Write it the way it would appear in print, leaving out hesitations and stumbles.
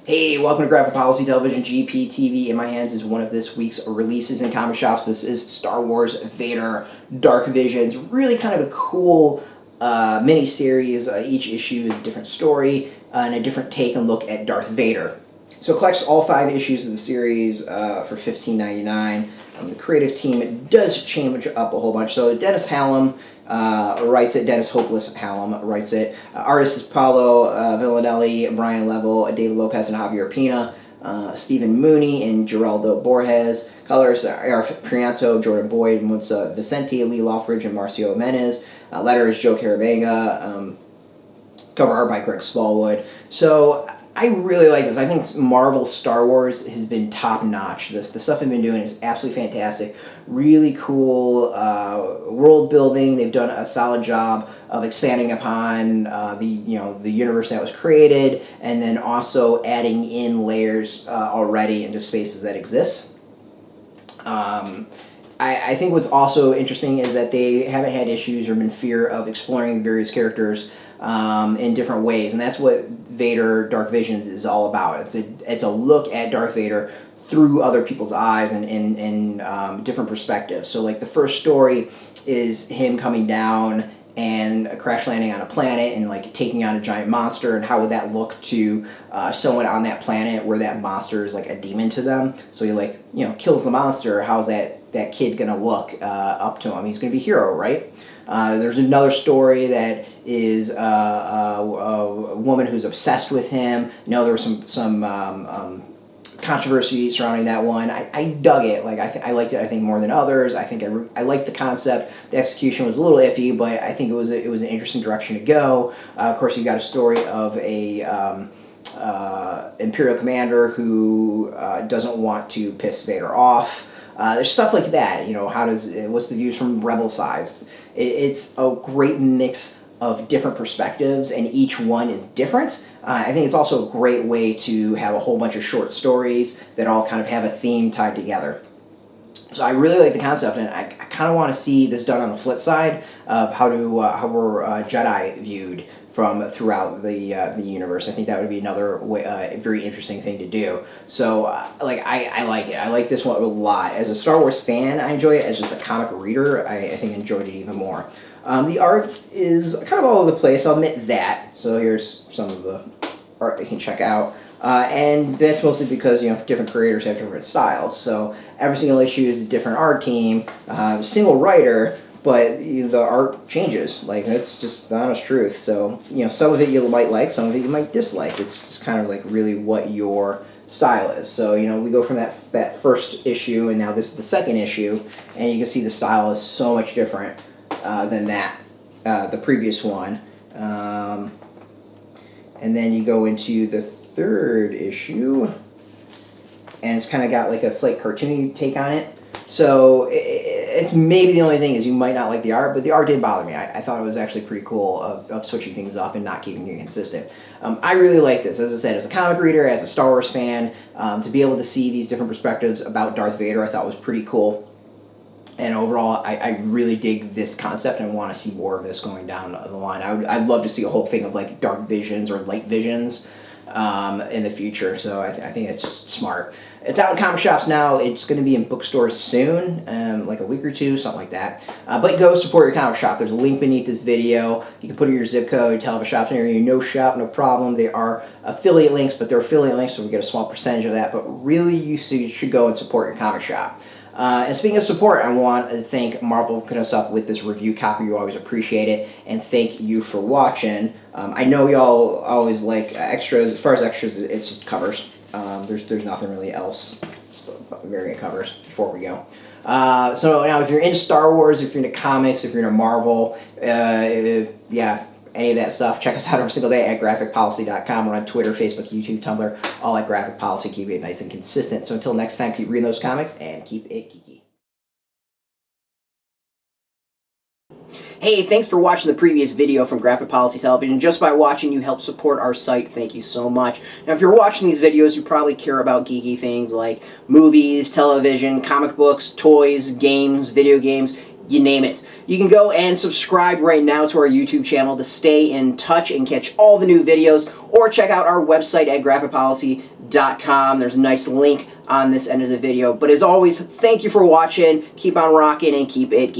Hey, welcome to Graphic Policy Television. GPTV in my hands is one of this week's releases in comic shops. This is Star Wars Vader Dark Visions. Really kind of a cool mini-series. Each issue is a different story and a different take and look at Darth Vader. So it collects all 5 issues of the series for $15.99. The creative team does change up a whole bunch. So Dennis Hallum writes it. Dennis Hopeless Hallum writes it. Artists is Paolo, Villanelli, Brian Level, David Lopez, and Javier Pina. Stephen Mooney and Geraldo Borges. Colors are Arif, Prianto, Jordan Boyd, Muntsa, Vicente, Loughridge, and Marcio Menyz. Letters Joe Caramagna. Cover art by Greg Smallwood. So I really like this. I think Marvel Star Wars has been top-notch. The stuff they've been doing is absolutely fantastic. Really cool world building. They've done a solid job of expanding upon the universe that was created, and then also adding in layers already into spaces that exist. I think what's also interesting is that they haven't had issues or been fear of exploring various characters in different ways, and that's what Vader Dark Visions is all about. It's a look at Darth Vader through other people's eyes and in different perspectives. So like the first story is him coming down and crash landing on a planet and like taking on a giant monster, and how would that look to someone on that planet where that monster is like a demon to them. So he kills the monster. How's that kid gonna look up to him? He's gonna be a hero, right? There's another story that is a woman who's obsessed with him. There was some controversy surrounding that one. I dug it. I liked it. I think more than others. I think I liked the concept. The execution was a little iffy, but I think it was an interesting direction to go. Of course, you got a story of a Imperial commander who doesn't want to piss Vader off. There's stuff like that. What's the views from Rebel sides? It's a great mix of different perspectives, and each one is different. I think it's also a great way to have a whole bunch of short stories that all kind of have a theme tied together. So I really like the concept, and I kind of want to see this done on the flip side of how we're Jedi viewed from throughout the universe. I think that would be another very interesting thing to do. So I like it. I like this one a lot. As a Star Wars fan, I enjoy it. As just a comic reader, I think I enjoyed it even more. The art is kind of all over the place, I'll admit that. So here's some of the art that you can check out. And that's mostly because, different creators have different styles. So every single issue is a different art team, single writer, but the art changes. That's just the honest truth. So, some of it you might like, some of it you might dislike. It's just kind of really what your style is. So, we go from that first issue, and now this is the second issue, and you can see the style is so much different than the previous one. And then you go into the third issue, and it's kind of got a slight cartoony take on it. So it's maybe the only thing is you might not like the art, but the art didn't bother me. I thought it was actually pretty cool of switching things up and not keeping it consistent. I really like this. As I said, as a comic reader, as a Star Wars fan, to be able to see these different perspectives about Darth Vader, I thought was pretty cool. And overall, I really dig this concept, and I want to see more of this going down the line. I'd love to see a whole thing of dark visions or light visions in the future. So I think it's just smart. It's out in comic shops now. It's going to be in bookstores soon, like a week or two, something like that. But go support your comic shop. There's a link beneath this video. You can put in your zip code, tell if a shop's near you. No shop, no problem. They are affiliate links, but they're affiliate links, so we get a small percentage of that. But really, you should go and support your comic shop. And speaking of support, I want to thank Marvel for hooking us up with this review copy. You always appreciate it, and thank you for watching. I know y'all always like extras. As far as extras, it's just covers. There's nothing really else. Just variant covers before we go. So now, if you're into Star Wars, if you're into comics, if you're into Marvel, any of that stuff, check us out every single day at graphicpolicy.com. We're on Twitter, Facebook, YouTube, Tumblr, all at Graphic Policy. Keep it nice and consistent. So until next time, keep reading those comics and keep it geeky. Hey, thanks for watching the previous video from Graphic Policy Television. Just by watching, you help support our site. Thank you so much. Now, if you're watching these videos, you probably care about geeky things like movies, television, comic books, toys, games, video games, you name it. You can go and subscribe right now to our YouTube channel to stay in touch and catch all the new videos, or check out our website at graphicpolicy.com. There's a nice link on this end of the video. But as always, thank you for watching. Keep on rocking and keep it geeky.